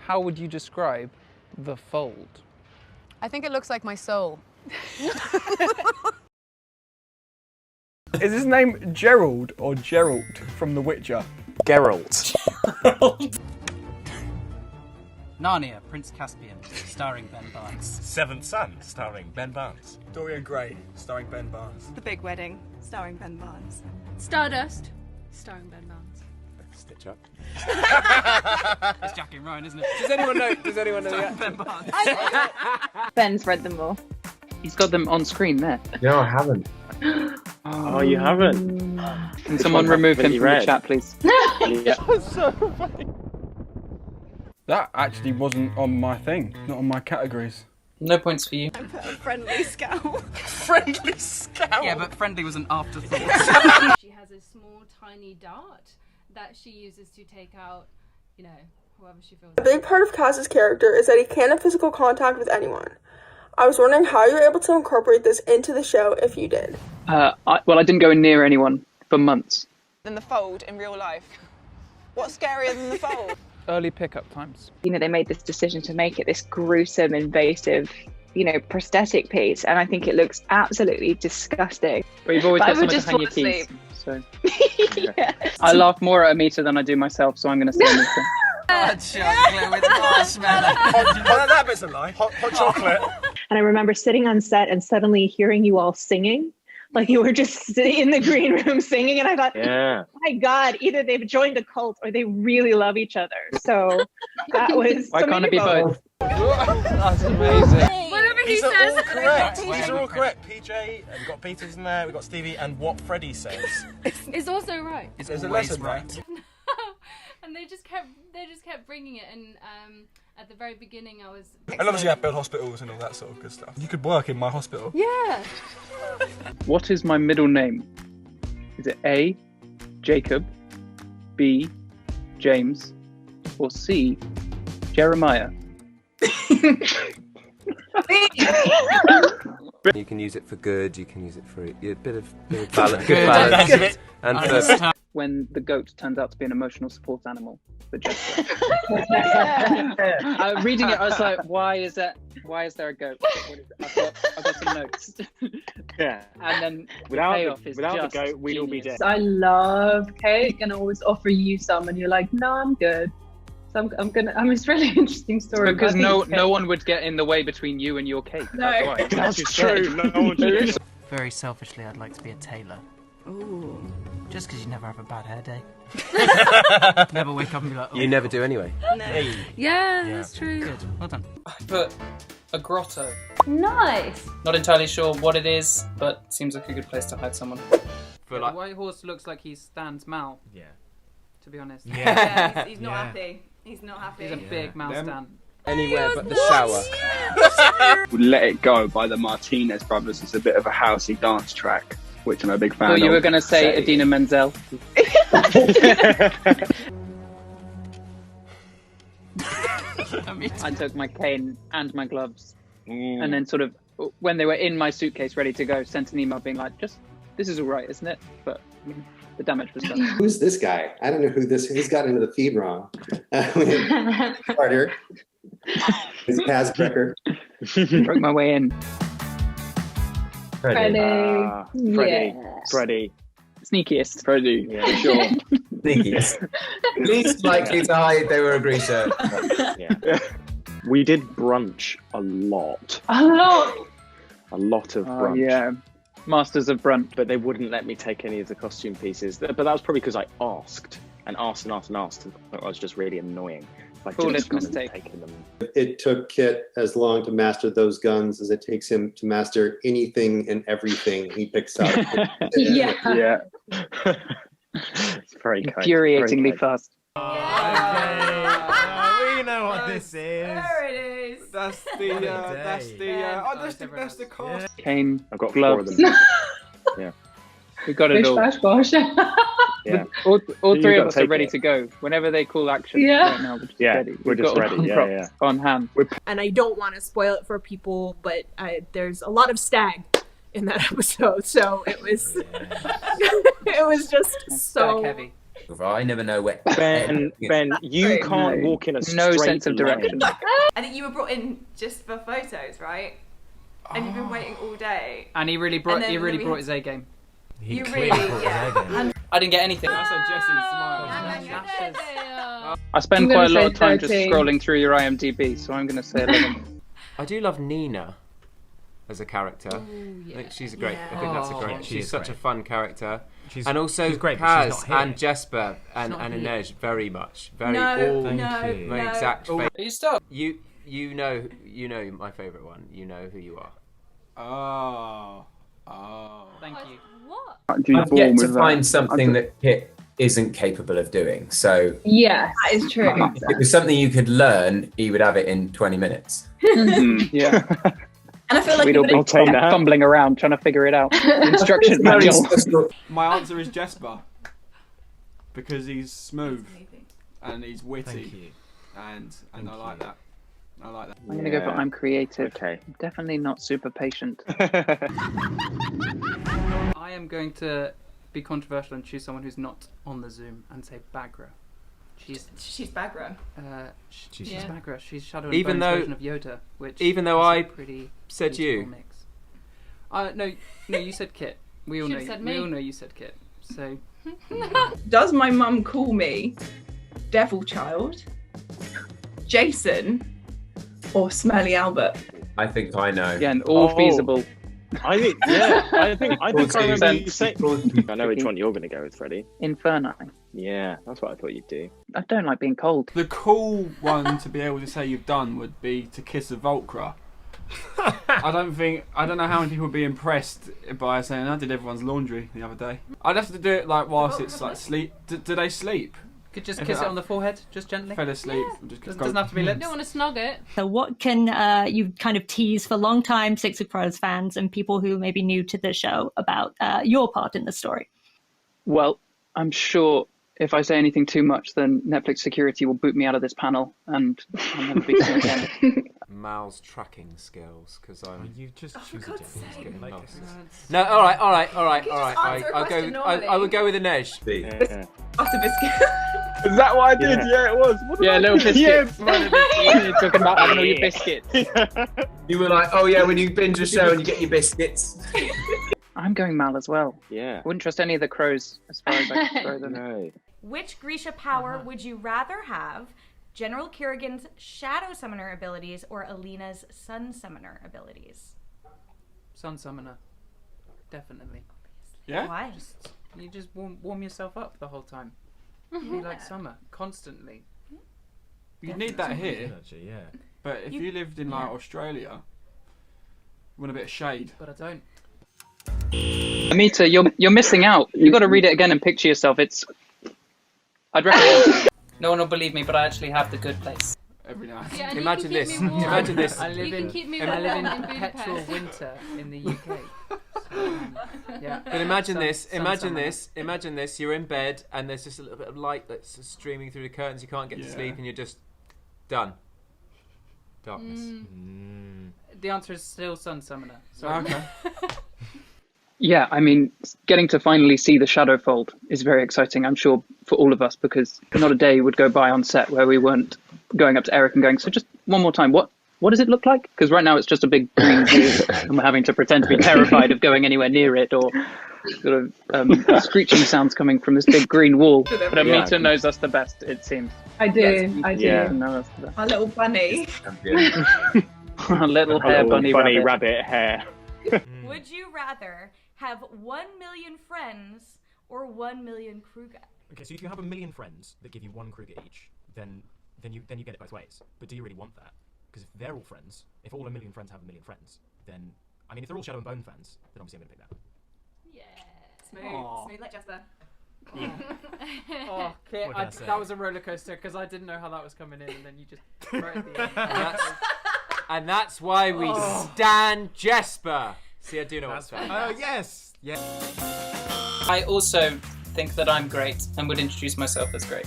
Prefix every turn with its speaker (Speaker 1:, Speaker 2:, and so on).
Speaker 1: how would you describe the fold?
Speaker 2: I think it looks like my soul.
Speaker 1: Is his name Gerald or Geralt from The Witcher?
Speaker 3: Geralt.
Speaker 4: Narnia, Prince Caspian, starring Ben Barnes.
Speaker 3: Seventh Son, starring Ben Barnes.
Speaker 5: Dorian Gray, starring Ben Barnes.
Speaker 6: The Big Wedding, starring Ben Barnes.
Speaker 7: Stardust, starring Ben Barnes.
Speaker 3: Stitch up.
Speaker 4: It's Jackie and Ryan, isn't it?
Speaker 1: Does anyone know
Speaker 4: Starring
Speaker 1: the
Speaker 4: Ben Barnes.
Speaker 6: Ben's read them all.
Speaker 8: He's got them on screen there.
Speaker 9: No, I haven't.
Speaker 3: Oh, you haven't?
Speaker 8: Can someone remove him from the chat, please?
Speaker 3: Yeah.
Speaker 1: That's so funny. That actually wasn't on my thing, not on my categories.
Speaker 8: No points for you.
Speaker 6: I put a friendly scowl.
Speaker 3: Friendly scowl.
Speaker 4: Yeah, but friendly was an afterthought.
Speaker 7: She has a small, tiny dart that she uses to take out, you know, whoever she feels.
Speaker 10: A big part of Kaz's character is that he can't have physical contact with anyone. I was wondering how you were able to incorporate this into the show if you did.
Speaker 8: Well, I didn't go near anyone for months.
Speaker 6: Than the fold in real life. What's scarier than the fold?
Speaker 1: Early pickup times.
Speaker 2: You know, they made this decision to make it this gruesome, invasive, you know, prosthetic piece, and I think it looks absolutely disgusting.
Speaker 8: But you've always
Speaker 2: But I
Speaker 8: got
Speaker 2: would
Speaker 8: someone to
Speaker 2: just
Speaker 8: hang your
Speaker 2: fall
Speaker 8: keys. So
Speaker 2: Yeah.
Speaker 8: I laugh more at Amita than I do myself, so I'm going to say Amita.
Speaker 4: Hot chocolate with marshmallow.
Speaker 3: That bit's a lie. Hot chocolate.
Speaker 11: And I remember sitting on set and suddenly hearing you all singing. Like you were just sitting in the green room singing, and I thought,
Speaker 3: Yeah.
Speaker 11: my God, either they've joined a cult or they really love each other. So that was.
Speaker 8: Why can't it be both?
Speaker 1: That's amazing.
Speaker 7: Whatever he
Speaker 3: These are
Speaker 7: says.
Speaker 3: all correct. These are all correct. PJ, and we've got Peter's in there, we've got Stevie, and what Freddy says.
Speaker 7: It's also right.
Speaker 4: It's
Speaker 3: There's a
Speaker 4: always
Speaker 3: lesson
Speaker 4: right.
Speaker 3: there.
Speaker 7: And they just kept bringing it, and at the very beginning I was.
Speaker 5: And obviously I build hospitals and all that sort of good stuff. You could work in my hospital.
Speaker 7: Yeah.
Speaker 8: What is my middle name? Is it A, Jacob, B, James, or C, Jeremiah?
Speaker 9: You can use it for good, you can use it for a bit of balance, good balance. And for
Speaker 8: When the goat turns out to be an emotional support animal for Jessica. Reading it, I was like, why is there a goat? What is it? I've got some notes.
Speaker 3: Yeah.
Speaker 8: And then
Speaker 3: Without
Speaker 8: payoff is
Speaker 3: the
Speaker 8: just
Speaker 3: goat, we'd all be
Speaker 8: genius.
Speaker 11: I love cake and always offer you some, and you're like, no, I'm good. So it's a really interesting story.
Speaker 8: Because
Speaker 11: but I think
Speaker 8: no one would get in the way between you and your cake.
Speaker 11: No.
Speaker 8: That's why.
Speaker 3: That's true. No one should.
Speaker 4: Very selfishly, I'd like to be a tailor.
Speaker 6: Ooh.
Speaker 4: Just because you never have a bad hair day. Never wake up and be like, oh,
Speaker 9: you never do anyway.
Speaker 6: No.
Speaker 7: Yeah, that's true.
Speaker 4: good. Well done.
Speaker 8: I put a grotto.
Speaker 7: Nice.
Speaker 8: Not entirely sure what it is, but seems like a good place to hide someone.
Speaker 9: For
Speaker 8: The white horse looks like he stands mal,
Speaker 9: Yeah.
Speaker 8: to be honest.
Speaker 6: Yeah, he's not happy. He's not happy.
Speaker 8: He's a big mal stand.
Speaker 9: Anywhere but the shower.
Speaker 12: Let It Go by the Martinez Brothers is a bit of a housey dance track, which I'm a big fan
Speaker 8: Oh,
Speaker 12: of.
Speaker 8: you were going to say Idina Menzel. I took my cane and my gloves, and then sort of, when they were in my suitcase ready to go, sent an email being like, this is all right, isn't it? But I mean, the damage was done.
Speaker 13: Who's this guy? I don't know who's got into the feed wrong. Carter. He's Kaz brekker.
Speaker 8: Broke my way in.
Speaker 11: Freddy.
Speaker 3: Freddy.
Speaker 11: Yeah.
Speaker 3: Freddy.
Speaker 8: Sneakiest.
Speaker 12: Freddy,
Speaker 3: Yeah.
Speaker 12: for sure.
Speaker 9: Sneakiest. Least likely to hide they were a greaser.
Speaker 3: Yeah. We did brunch a lot.
Speaker 11: A lot.
Speaker 3: A lot of brunch.
Speaker 8: Yeah. Masters of Brunt.
Speaker 3: But they wouldn't let me take any of the costume pieces. But that was probably because I asked. And asked. And it was just really annoying. Like,
Speaker 8: Foolish
Speaker 3: just
Speaker 8: mistake.
Speaker 3: taking them.
Speaker 13: It took Kit as long to master those guns as it takes him to master anything and everything he picks up.
Speaker 11: Yeah.
Speaker 3: Yeah. It's very kind.
Speaker 8: Infuriatingly fast.
Speaker 5: We know what this is.
Speaker 6: There it is.
Speaker 5: That's the cost.
Speaker 8: Cane.
Speaker 3: I've got
Speaker 8: gloves.
Speaker 3: 4 of them. Yeah.
Speaker 8: We got it
Speaker 11: Bish,
Speaker 8: all.
Speaker 11: bash, bosh.
Speaker 3: Yeah.
Speaker 8: All
Speaker 3: You
Speaker 8: three
Speaker 3: gotta
Speaker 8: of us are
Speaker 3: take
Speaker 8: ready
Speaker 3: it.
Speaker 8: to go. Whenever they call action
Speaker 11: Yeah.
Speaker 8: right now, we're just
Speaker 3: Yeah,
Speaker 8: ready.
Speaker 3: we're
Speaker 8: We've
Speaker 3: just
Speaker 8: got
Speaker 3: ready.
Speaker 8: all
Speaker 3: Yeah,
Speaker 8: props
Speaker 3: yeah.
Speaker 8: on hand.
Speaker 14: And I don't want to spoil it for people, but there's a lot of stag in that episode, so it was it was just so
Speaker 8: heavy.
Speaker 15: I never know where.
Speaker 3: Ben, you can't walk in a straight
Speaker 8: No sense of
Speaker 3: line.
Speaker 8: direction.
Speaker 16: I think you were brought in just for photos, right? And you've been waiting all day.
Speaker 8: And he really brought his A game.
Speaker 16: You really, yeah.
Speaker 8: I didn't get anything.
Speaker 1: That's a Jessie smile.
Speaker 8: I spend
Speaker 11: I'm
Speaker 8: quite a
Speaker 11: gonna
Speaker 8: lot of
Speaker 11: say
Speaker 8: time just
Speaker 11: 13.
Speaker 8: scrolling through your IMDb, so I'm going to say 11.
Speaker 9: I do love Nina as a character. I think she's a great. I think that's a great.
Speaker 17: She
Speaker 9: She's
Speaker 17: is
Speaker 9: such
Speaker 17: great.
Speaker 9: a fun character.
Speaker 17: And
Speaker 9: also
Speaker 17: she's great, but she's
Speaker 9: Paz
Speaker 17: not here.
Speaker 9: and Jesper and
Speaker 17: not here.
Speaker 9: Inej very much. Very
Speaker 16: No,
Speaker 9: all
Speaker 16: no,
Speaker 9: my
Speaker 16: no.
Speaker 9: exact
Speaker 8: Are you still?
Speaker 9: You know my favourite one. You know who you are.
Speaker 8: Thank you.
Speaker 7: What?
Speaker 15: I've yet to find something that Kit isn't capable of doing. So
Speaker 11: Yes, that is true.
Speaker 15: if it was something you could learn, he would have it in 20 minutes.
Speaker 8: Yeah.
Speaker 11: And I feel like
Speaker 8: We'd all be fumbling around trying to figure it out. Instruction manual.
Speaker 1: My answer is Jesper. Because he's smooth and he's witty. And I like that. I like that.
Speaker 8: I'm going to go for I'm creative. Okay. I'm definitely not super patient. I am going to be controversial and choose someone who's not on the Zoom and say Bagra. She's
Speaker 16: Bagra.
Speaker 8: She's Bagra. She's Shadow and
Speaker 9: Even
Speaker 8: Bones
Speaker 9: though-
Speaker 8: version of Yoda, which
Speaker 9: even though
Speaker 8: is a
Speaker 9: I
Speaker 8: pretty
Speaker 9: said
Speaker 8: beautiful
Speaker 9: you.
Speaker 8: mix. No, you said Kit. We all
Speaker 7: Should
Speaker 8: know.
Speaker 7: have said
Speaker 8: We
Speaker 7: me.
Speaker 8: all know you said Kit. So
Speaker 14: Does my mum call me Devil Child, Jason, or Smelly Albert?
Speaker 15: I think I know.
Speaker 8: again, all feasible.
Speaker 3: I think, I think I remember you saying. I know which
Speaker 8: Tricky.
Speaker 3: one you're going to go with, Freddie.
Speaker 8: Inferno.
Speaker 3: Yeah, that's what I thought you'd do.
Speaker 8: I don't like being cold.
Speaker 1: The cool one to be able to say you've done would be to kiss a Volcra. I don't know how many people would be impressed by saying I did everyone's laundry the other day. I'd have to do it like whilst it's like sleep. Do they sleep?
Speaker 8: Could just
Speaker 1: If
Speaker 8: kiss
Speaker 1: it-
Speaker 8: it on the forehead, just gently.
Speaker 1: Fell asleep. Just
Speaker 8: Doesn't have to be lips.
Speaker 7: Don't want to snog it.
Speaker 18: So what can you kind of tease for long-time Six of Crows fans and people who may be new to the show about your part in the story?
Speaker 8: Well, I'm sure if I say anything too much, then Netflix security will boot me out of this panel, and I'll never be seen again.
Speaker 9: Mal's tracking skills, because I'm.
Speaker 17: You just choose a
Speaker 9: God's
Speaker 17: different
Speaker 9: sake.
Speaker 17: like
Speaker 9: No, all right.
Speaker 16: just answer a question normally?
Speaker 9: I would go with Inej.
Speaker 14: Butter biscuit.
Speaker 3: Is that what I did? Yeah, it was. What did I
Speaker 8: little
Speaker 3: do?
Speaker 8: biscuits.
Speaker 3: Yeah.
Speaker 8: You're talking about having all your biscuits.
Speaker 15: You were like, oh yeah, when you binge a show and you get your biscuits.
Speaker 8: I'm going Mal as well.
Speaker 3: Yeah.
Speaker 8: I wouldn't trust any of the crows as far as I can throw them.
Speaker 3: No.
Speaker 16: Which Grisha power would you rather have? General Kerrigan's Shadow Summoner abilities or Alina's Sun Summoner abilities?
Speaker 8: Sun Summoner. Definitely.
Speaker 1: Yeah?
Speaker 16: Why?
Speaker 8: You just warm yourself up the whole time. Be like summer, constantly.
Speaker 1: You need that here.
Speaker 17: Actually, yeah.
Speaker 1: But if you lived in like Australia, you want a bit of shade.
Speaker 8: But I don't. Amita, you're missing out. You got to read it again and picture yourself. I'd recommend. No one will believe me, but I actually have the good place.
Speaker 1: Every night.
Speaker 7: Yeah, and
Speaker 9: Imagine
Speaker 7: you can
Speaker 9: this.
Speaker 7: keep me warm.
Speaker 9: Imagine this.
Speaker 8: I live
Speaker 7: You can keep me
Speaker 8: I live in
Speaker 7: warm in
Speaker 8: perpetual
Speaker 7: Budapest.
Speaker 8: winter in the UK. Yeah.
Speaker 9: But imagine
Speaker 8: Sun-
Speaker 9: this,
Speaker 8: sun
Speaker 9: imagine
Speaker 8: summoner.
Speaker 9: this, imagine this, you're in bed and there's just a little bit of light that's streaming through the curtains, you can't get to sleep and you're just done. Darkness.
Speaker 8: The answer is still Sun Summoner. Sorry.
Speaker 1: Okay.
Speaker 8: Yeah, I mean, getting to finally see the Shadowfold is very exciting, I'm sure, for all of us, because not a day would go by on set where we weren't going up to Eric and going, so just one more time, what does it look like? Because right now it's just a big green wall, and we're having to pretend to be terrified of going anywhere near it, or sort of screeching sounds coming from this big green wall. But Amita knows us the best, it seems.
Speaker 11: I do. I do.
Speaker 3: Yeah.
Speaker 8: Know us the best.
Speaker 14: My little bunny.
Speaker 8: A little hair bunny
Speaker 3: rabbit hair.
Speaker 16: Would you rather have 1 million friends or 1 million Kruger?
Speaker 17: Okay, so if you have 1 million friends that give you 1 Kruger each, then you get it both ways. But do you really want that? Because if they're all friends, if all 1 million friends have 1 million friends, then I mean, if they're all Shadow and Bone fans, then obviously I'm gonna pick that.
Speaker 16: Smooth. Smooth like Jasper.
Speaker 8: Oh, Kit,
Speaker 17: What can I say?
Speaker 8: that was a roller coaster because I didn't know how that was coming in, and then you just right at the end.
Speaker 9: And that's why we stan Jesper. See, I do know what's
Speaker 17: Oh,
Speaker 9: right.
Speaker 17: yes! Yes.
Speaker 8: I also think that I'm great and would introduce myself as great.